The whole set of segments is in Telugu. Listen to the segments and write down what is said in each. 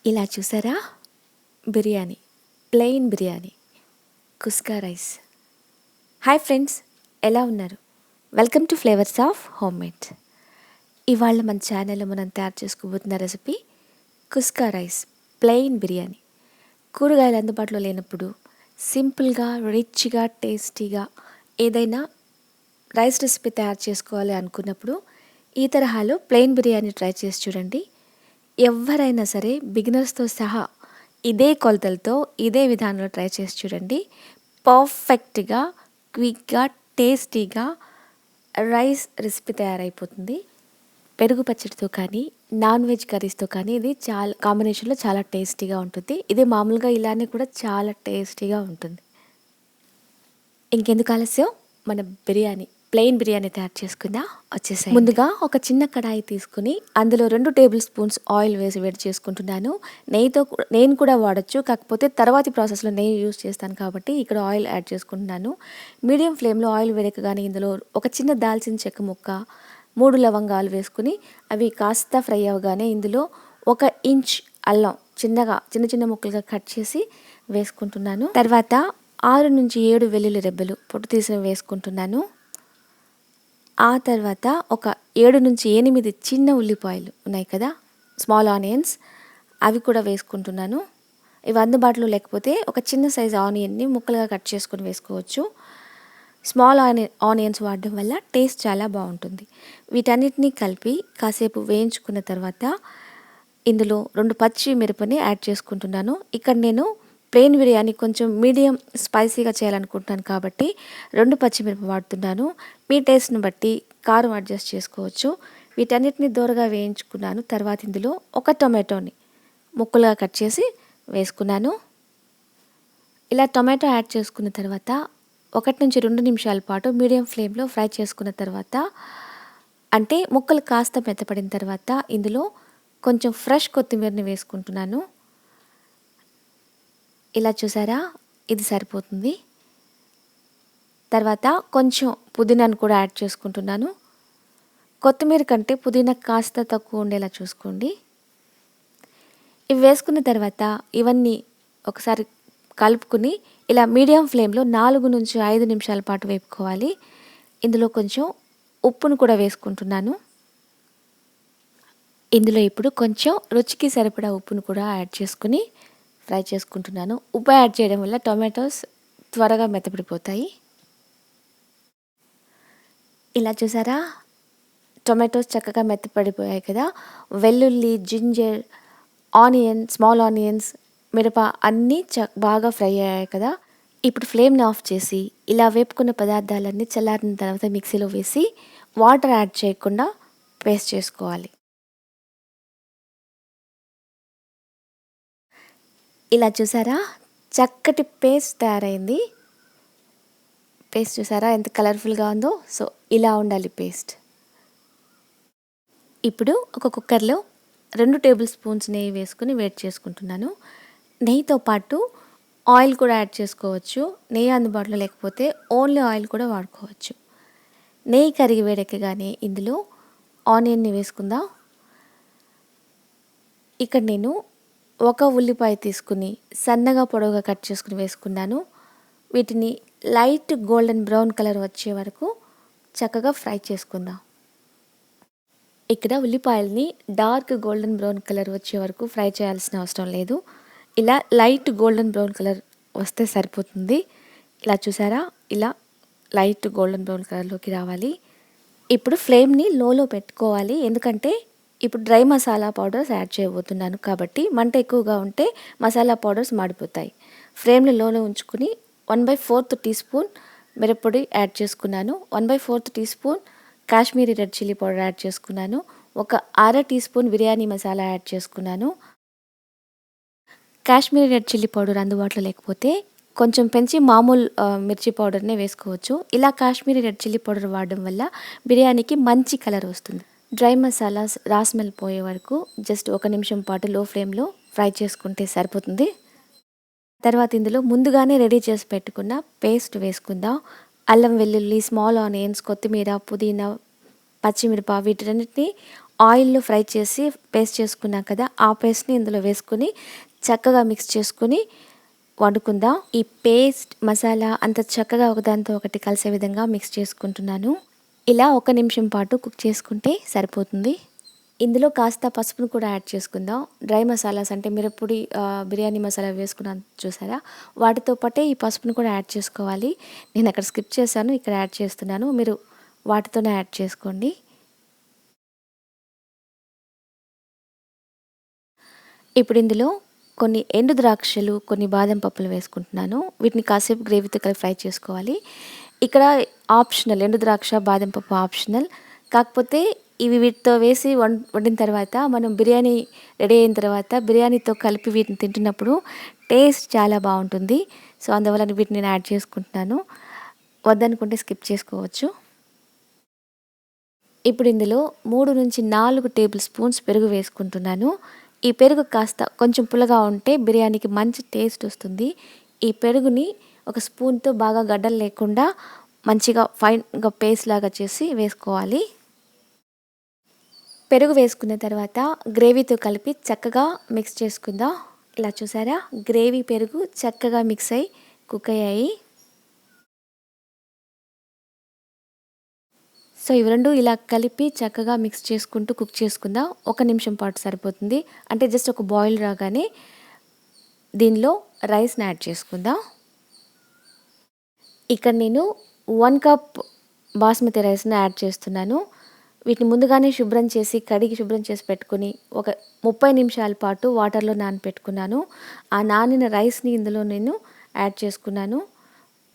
ఇలా చూసారా? Biryani, plain biryani, kuska rice. Hi friends, ఎలా ఉన్నారు? Welcome to flavours of home made. ఇవాళ మన ఛానల్లో మనం తయారు చేసుకోబోతున్న recipe kuska rice, plain biryani. కూరగాయలు అందుబాటులో లేనప్పుడు సింపుల్గా, రిచ్గా, టేస్టీగా ఏదైనా రైస్ రెసిపీ తయారు చేసుకోవాలి అనుకున్నప్పుడు ఈ తరహాలో ప్లెయిన్ బిర్యానీ ట్రై చేసి చూడండి. ఎవరైనా సరే బిగినర్స్తో సహా ఇదే కొలతలతో ఇదే విధానంలో ట్రై చేసి చూడండి. పర్ఫెక్ట్గా, క్విక్గా, టేస్టీగా రైస్ రెసిపీ తయారైపోతుంది. పెరుగు పచ్చడితో కానీ, నాన్ వెజ్ కర్రీస్తో కానీ ఇది చాలా కాంబినేషన్లో చాలా టేస్టీగా ఉంటుంది. ఇది మామూలుగా ఇలానే కూడా చాలా టేస్టీగా ఉంటుంది. ఇంకెందుకు ఆలస్యం, మన ప్లెయిన్ బిర్యానీ తయారు చేసుకుందా వచ్చేసాయి. ముందుగా ఒక చిన్న కడాయి తీసుకుని అందులో 2 టేబుల్ స్పూన్స్ ఆయిల్ వేసి వేడి చేసుకుంటున్నాను. నెయ్యితో నేను కూడా వాడచ్చు, కాకపోతే తర్వాతి ప్రాసెస్లో నెయ్యి యూస్ చేస్తాను కాబట్టి ఇక్కడ ఆయిల్ యాడ్ చేసుకుంటున్నాను. మీడియం ఫ్లేమ్లో ఆయిల్ వేడకగానే ఇందులో ఒక చిన్న దాల్చిన చెక్క ముక్క, 3 లవంగాలు వేసుకుని అవి కాస్త ఫ్రై అవ్వగానే ఇందులో 1 ఇంచ్ అల్లం చిన్న చిన్న ముక్కలుగా కట్ చేసి వేసుకుంటున్నాను. తర్వాత 6 నుంచి 7 వెల్లుల్లి రెబ్బలు పొట్టు తీసి వేసుకుంటున్నాను. ఆ తర్వాత ఒక 7 నుంచి 8 చిన్న ఉల్లిపాయలు ఉన్నాయి కదా, స్మాల్ ఆనియన్స్, అవి కూడా వేసుకుంటున్నాను. ఇవి అందుబాటులో లేకపోతే ఒక చిన్న సైజ్ ఆనియన్ని ముక్కలుగా కట్ చేసుకొని వేసుకోవచ్చు. స్మాల్ ఆనియన్స్ వాడడం వల్ల టేస్ట్ చాలా బాగుంటుంది. వీటన్నిటిని కలిపి కాసేపు వేయించుకున్న తర్వాత ఇందులో 2 పచ్చి మిరపని యాడ్ చేసుకుంటున్నాను. ఇక్కడ నేను ప్లెయిన్ బిర్యానీ కొంచెం మీడియం స్పైసీగా చేయాలనుకుంటున్నాను కాబట్టి 2 పచ్చిమిరప వాడుతున్నాను. మీ టేస్ట్ని బట్టి కారం అడ్జస్ట్ చేసుకోవచ్చు. వీటన్నిటిని దూరగా వేయించుకున్నాను. తర్వాత ఇందులో 1 టొమాటోని ముక్కలుగా కట్ చేసి వేసుకున్నాను. ఇలా టొమాటో యాడ్ చేసుకున్న తర్వాత 1 నుంచి 2 నిమిషాల పాటు మీడియం ఫ్లేమ్లో ఫ్రై చేసుకున్న తర్వాత, అంటే ముక్కలు కాస్త మెత్తపడిన తర్వాత ఇందులో కొంచెం ఫ్రెష్ కొత్తిమీరని వేసుకుంటున్నాను. ఇలా చూసారా, ఇది సరిపోతుంది. తర్వాత కొంచెం పుదీనాను కూడా యాడ్ చేసుకుంటున్నాను. కొత్తిమీర కంటే పుదీనా కాస్త తక్కువ ఉండేలా చూసుకోండి. ఇవి వేసుకున్న తర్వాత ఇవన్నీ ఒకసారి కలుపుకుని ఇలా మీడియం ఫ్లేమ్లో 4 నుంచి 5 నిమిషాల పాటు వేపుకోవాలి. ఇందులో కొంచెం ఉప్పును కూడా వేసుకుంటున్నాను. ఇందులో ఇప్పుడు కొంచెం రుచికి సరిపడా ఉప్పును కూడా యాడ్ చేసుకుని ఫ్రై చేసుకుంటున్నాను. ఉప్పు యాడ్ చేయడం వల్ల టొమాటోస్ త్వరగా మెత్తపడిపోతాయి. ఇలా చూసారా, టొమాటోస్ చక్కగా మెత్తపడిపోయాయి కదా. వెల్లుల్లి, జింజర్, ఆనియన్, స్మాల్ ఆనియన్స్, మిరప అన్నీ బాగా ఫ్రై అయ్యాయి కదా. ఇప్పుడు ఫ్లేమ్ని ఆఫ్ చేసి ఇలా వేపుకున్న పదార్థాలన్నీ చల్లారిన తర్వాత మిక్సీలో వేసి వాటర్ యాడ్ చేయకుండా పేస్ట్ చేసుకోవాలి. ఇలా చూసారా, చక్కటి పేస్ట్ తయారైంది. పేస్ట్ చూసారా ఎంత కలర్ఫుల్గా ఉందో. సో ఇలా ఉండాలి పేస్ట్. ఇప్పుడు ఒక కుక్కర్లో 2 టేబుల్ స్పూన్స్ నెయ్యి వేసుకుని వేడి చేసుకుంటున్నాను. నెయ్యితో పాటు ఆయిల్ కూడా యాడ్ చేసుకోవచ్చు. నెయ్యి అందుబాటులో లేకపోతే ఓన్లీ ఆయిల్ కూడా వాడుకోవచ్చు. నెయ్యి కరిగి వేడెక్కగానే ఇందులో ఆనియన్ని వేసుకుందాం. ఇక్కడ నేను 1 ఉల్లిపాయ తీసుకుని సన్నగా పొడవుగా కట్ చేసుకుని వేసుకున్నాను. వీటిని లైట్ గోల్డెన్ బ్రౌన్ కలర్ వచ్చే వరకు చక్కగా ఫ్రై చేసుకుందాం. ఇక్కడ ఉల్లిపాయలని డార్క్ గోల్డెన్ బ్రౌన్ కలర్ వచ్చే వరకు ఫ్రై చేయాల్సిన అవసరం లేదు. ఇలా లైట్ గోల్డెన్ బ్రౌన్ కలర్ వస్తే సరిపోతుంది. ఇలా చూసారా, ఇలా లైట్ గోల్డెన్ బ్రౌన్ కలర్లోకి రావాలి. ఇప్పుడు ఫ్లేమ్ని లోలో పెట్టుకోవాలి, ఎందుకంటే ఇప్పుడు డ్రై మసాలా పౌడర్స్ యాడ్ చేయబోతున్నాను కాబట్టి మంట ఎక్కువగా ఉంటే మసాలా పౌడర్స్ మాడిపోతాయి. ఫ్లేమ్ని లోలో ఉంచుకుని 1/4 టీ స్పూన్ మిరప్పొడి యాడ్ చేసుకున్నాను. 1/4 teaspoon Kashmiri red chilli powder add చేసుకున్నాను. 1/2 teaspoon biryani masala add చేసుకున్నాను. కాశ్మీరీ రెడ్ చిల్లీ పౌడర్ అందుబాటులో లేకపోతే కొంచెం పెంచి మామూలు మిర్చి పౌడర్నే వేసుకోవచ్చు. ఇలా కాశ్మీరీ రెడ్ చిల్లీ పౌడర్ వాడడం వల్ల బిర్యానీకి మంచి కలర్ వస్తుంది. డ్రై మసాలాస్ రా స్మెల్ పోయే వరకు జస్ట్ 1 నిమిషం పాటు లో ఫ్లేమ్లో ఫ్రై చేసుకుంటే సరిపోతుంది. తర్వాత ఇందులో ముందుగానే రెడీ చేసి పెట్టుకున్న పేస్ట్ వేసుకుందాం. అల్లం వెల్లుల్లి, స్మాల్ ఆనియన్స్, కొత్తిమీర, పుదీనా, పచ్చిమిరప వీటన్నిటిని ఆయిల్‌లో ఫ్రై చేసి పేస్ట్ చేసుకున్నాం కదా! ఆ పేస్ట్‌ని ఇందులో వేసుకొని చక్కగా మిక్స్ చేసుకొని వండుకుందాం. ఈ పేస్ట్, మసాలా అంత చక్కగా ఒకదానితో ఒకటి కలిసే విధంగా మిక్స్ చేసుకుంటున్నాను. ఇలా 1 నిమిషం పాటు కుక్ చేసుకుంటే సరిపోతుంది. ఇందులో కాస్త పసుపును కూడా యాడ్ చేసుకుందాం. డ్రై మసాలాస్ అంటే మిరప్పొడి, బిర్యానీ మసాలా వేసుకున్నాను చూసారా? వాటితో పాటే ఈ పసుపును కూడా యాడ్ చేసుకోవాలి. నేను అక్కడ స్కిప్ చేశాను. ఇక్కడ యాడ్ చేస్తున్నాను. మీరు వాటితోనే యాడ్ చేసుకోండి. ఇప్పుడు ఇందులో కొన్ని ఎండు ద్రాక్షలు, కొన్ని బాదం పప్పులు వేసుకుంటున్నాను. వీటిని కాసేపు గ్రేవీతో కలిపి ఫ్రై చేసుకోవాలి. ఇక్కడ ఆప్షనల్, ఎండు ద్రాక్ష, బాదం పప్పు ఆప్షనల్. కాకపోతే ఇవి వీటితో వేసి వండిన తర్వాత మనం బిర్యానీ రెడీ అయిన తర్వాత బిర్యానీతో కలిపి వీటిని తింటున్నప్పుడు టేస్ట్ చాలా బాగుంటుంది. సో అందువల్ల వీటిని నేను యాడ్ చేసుకుంటున్నాను. వద్దనుకుంటే స్కిప్ చేసుకోవచ్చు. ఇప్పుడు ఇందులో 3-4 టేబుల్ స్పూన్స్ పెరుగు వేసుకుంటున్నాను. ఈ పెరుగు కాస్త కొంచెం పుల్లగా ఉంటే బిర్యానీకి మంచి టేస్ట్ వస్తుంది. ఈ పెరుగుని ఒక స్పూన్తో బాగా గడ్డలు లేకుండా మంచిగా ఫైన్గా పేస్ట్ లాగా చేసి వేసుకోవాలి. పెరుగు వేసుకున్న తర్వాత గ్రేవీతో కలిపి చక్కగా మిక్స్ చేసుకుందాం. ఇలా చూసారా, గ్రేవీ పెరుగు చక్కగా మిక్స్ అయ్యి కుక్ అయ్యాయి. సో ఇవి రెండు ఇలా కలిపి చక్కగా మిక్స్ చేసుకుంటూ కుక్ చేసుకుందాం. 1 నిమిషం పాటు సరిపోతుంది. అంటే జస్ట్ ఒక బాయిల్ రాగానే దీనిలో రైస్ని యాడ్ చేసుకుందాం. ఇక్కడ నేను 1 కప్ బాస్మతి రైస్ని యాడ్ చేస్తున్నాను. వీటిని ముందుగానే శుభ్రం చేసి కడిగి శుభ్రం చేసి పెట్టుకొని ఒక 30 నిమిషాల పాటు వాటర్లో నానపెట్టుకున్నాను. ఆ నానిన రైస్ని ఇందులో నేను యాడ్ చేసుకున్నాను.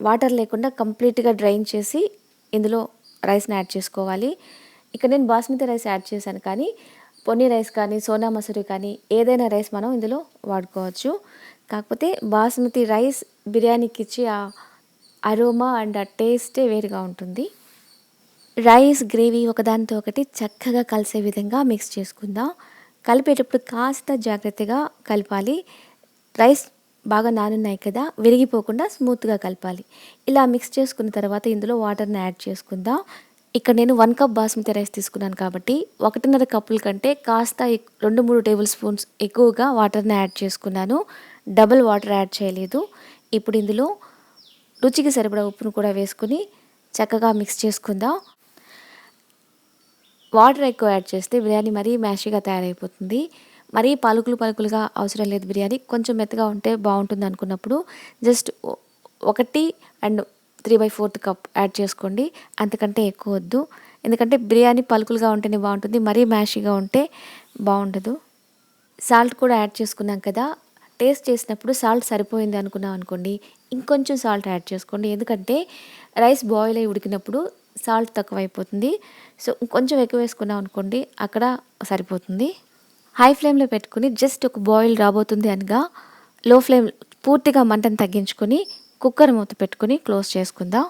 వాటర్ లేకుండా కంప్లీట్గా డ్రైన్ చేసి ఇందులో రైస్ని యాడ్ చేసుకోవాలి. ఇక్కడ నేను బాస్మతి రైస్ యాడ్ చేశాను, కానీ పొన్ని రైస్ కానీ సోనా మసూరి కానీ ఏదైనా రైస్ మనం ఇందులో వాడుకోవచ్చు. కాకపోతే బాస్మతి రైస్ బిర్యానీకి ఇచ్చే ఆ అరోమా అండ్ ఆ టేస్టే వేరుగా ఉంటుంది. రైస్, గ్రేవీ ఒకదానితో ఒకటి చక్కగా కలిసే విధంగా మిక్స్ చేసుకుందాం. కలిపేటప్పుడు కాస్త జాగ్రత్తగా కలపాలి. రైస్ బాగా నానున్నాయి కదా, విరిగిపోకుండా స్మూత్గా కలపాలి. ఇలా మిక్స్ చేసుకున్న తర్వాత ఇందులో వాటర్ని యాడ్ చేసుకుందాం. ఇక్కడ నేను 1 కప్ బాస్మతి రైస్ తీసుకున్నాను కాబట్టి 1.5 కప్పుల కంటే కాస్త 2-3 టేబుల్ స్పూన్స్ ఎక్కువగా వాటర్ని యాడ్ చేసుకున్నాను. డబుల్ వాటర్ యాడ్ చేయలేదు. ఇప్పుడు ఇందులో రుచికి సరిపడా ఉప్పును కూడా వేసుకుని చక్కగా మిక్స్ చేసుకుందాం. వాటర్ ఎక్కువ యాడ్ చేస్తే బిర్యానీ మరీ మ్యాషీగా తయారైపోతుంది. మరీ పలుకులుగా అవసరం లేదు. బిర్యానీ కొంచెం మెత్తగా ఉంటే బాగుంటుంది అనుకున్నప్పుడు జస్ట్ 1 అండ్ 3/4 కప్ యాడ్ చేసుకోండి. అంతకంటే ఎక్కువ వద్దు. ఎందుకంటే బిర్యానీ పలుకులుగా ఉంటేనే బాగుంటుంది. మరీ మ్యాషీగా ఉంటే బాగుండదు. సాల్ట్ కూడా యాడ్ చేసుకున్నాం కదా, టేస్ట్ చేసినప్పుడు సాల్ట్ సరిపోయింది అనుకున్నాం అనుకోండి, ఇంకొంచెం సాల్ట్ యాడ్ చేసుకోండి. ఎందుకంటే రైస్ బాయిల్ అయ్యి ఉడికినప్పుడు సాల్ట్ తక్కువైపోతుంది. సో కొంచెం ఎక్కువ వేసుకున్నాం అనుకోండి, అక్కడ సరిపోతుంది. హై ఫ్లేమ్లో పెట్టుకుని జస్ట్ ఒక బాయిల్ రాబోతుంది అనగా లో ఫ్లేమ్ పూర్తిగా మంటను తగ్గించుకొని కుక్కర్ మూత పెట్టుకుని క్లోజ్ చేసుకుందాం.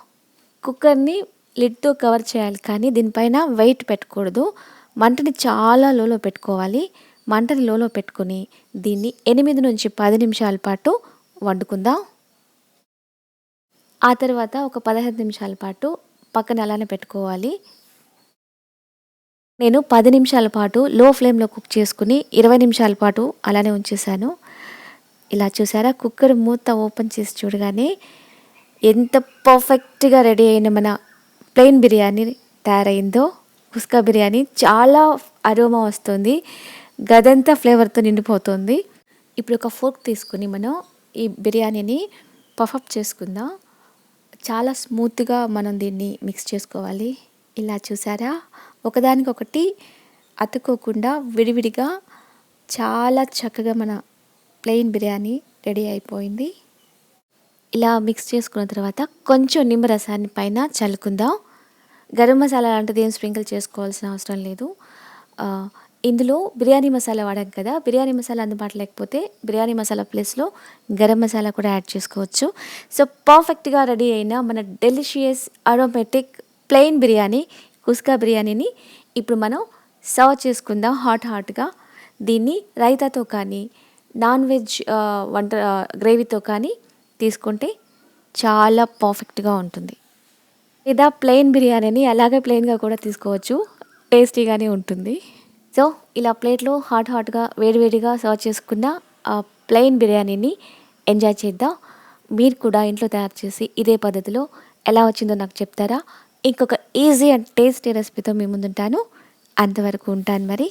కుక్కర్ని లిడ్తో కవర్ చేయాలి, కానీ దీనిపైన వెయిట్ పెట్టకూడదు. మంటని చాలా లోలో పెట్టుకోవాలి. మంటని లోలో పెట్టుకుని దీన్ని 8-10 నిమిషాల పాటు వండుకుందాం. ఆ తర్వాత ఒక 15 నిమిషాల పాటు పక్కన అలానే పెట్టుకోవాలి. నేను 10 నిమిషాల పాటు లో ఫ్లేమ్లో కుక్ చేసుకుని 20 నిమిషాల పాటు అలానే ఉంచేసాను. ఇలా చూసారా, కుక్కర్ మూత ఓపెన్ చేసి చూడగానే ఎంత పర్ఫెక్ట్గా రెడీ అయిన మన ప్లెయిన్ బిర్యానీ తయారైందో. కుస్కా బిర్యానీ చాలా అరోమా వస్తుంది, గదంతా ఫ్లేవర్తో నిండిపోతుంది. ఇప్పుడు ఒక ఫోర్క్ తీసుకుని మనం ఈ బిర్యానీని పఫప్ చేసుకుందాం. చాలా స్మూత్గా మనం దీన్ని మిక్స్ చేసుకోవాలి. ఇలా చూసారా, ఒకదానికొకటి అతుక్కోకుండా విడివిడిగా చాలా చక్కగా మన ప్లెయిన్ బిర్యానీ రెడీ అయిపోయింది. ఇలా మిక్స్ చేసుకున్న తర్వాత కొంచెం నిమ్మరసాన్ని పైన చల్లుకుందాం. గరం మసాలా లాంటిది ఏం స్ప్రింకిల్ చేసుకోవాల్సిన అవసరం లేదు. ఇందులో బిర్యానీ మసాలా వాడాం కదా, బిర్యానీ మసాలా అందుబాటులో లేకపోతే బిర్యానీ మసాలా ప్లేస్లో గరం మసాలా కూడా యాడ్ చేసుకోవచ్చు. సో పర్ఫెక్ట్గా రెడీ అయిన మన delicious aromatic plain biryani, kuska బిర్యానీని ఇప్పుడు మనం సర్వ్ చేసుకుందాం హాట్గా. దీన్ని రైతాతో కానీ నాన్ వెజ్ గ్రేవీతో కానీ తీసుకుంటే చాలా పర్ఫెక్ట్గా ఉంటుంది. లేదా ప్లెయిన్ బిర్యానీని అలాగే ప్లెయిన్గా కూడా తీసుకోవచ్చు, టేస్టీగానే ఉంటుంది. సో ఇలా ప్లేట్లో హాట్గా వేడివేడిగా సర్వ్ చేసుకున్న ప్లెయిన్ బిర్యానీని ఎంజాయ్ చేద్దాం. మీరు కూడా ఇంట్లో తయారు చేసి ఇదే పద్ధతిలో ఎలా వచ్చిందో నాకు చెప్తారా? ఇంకొక ఈజీ అండ్ టేస్టీ రెసిపీతో మీ ముందుంటాను. అంతవరకు ఉంటాను మరి.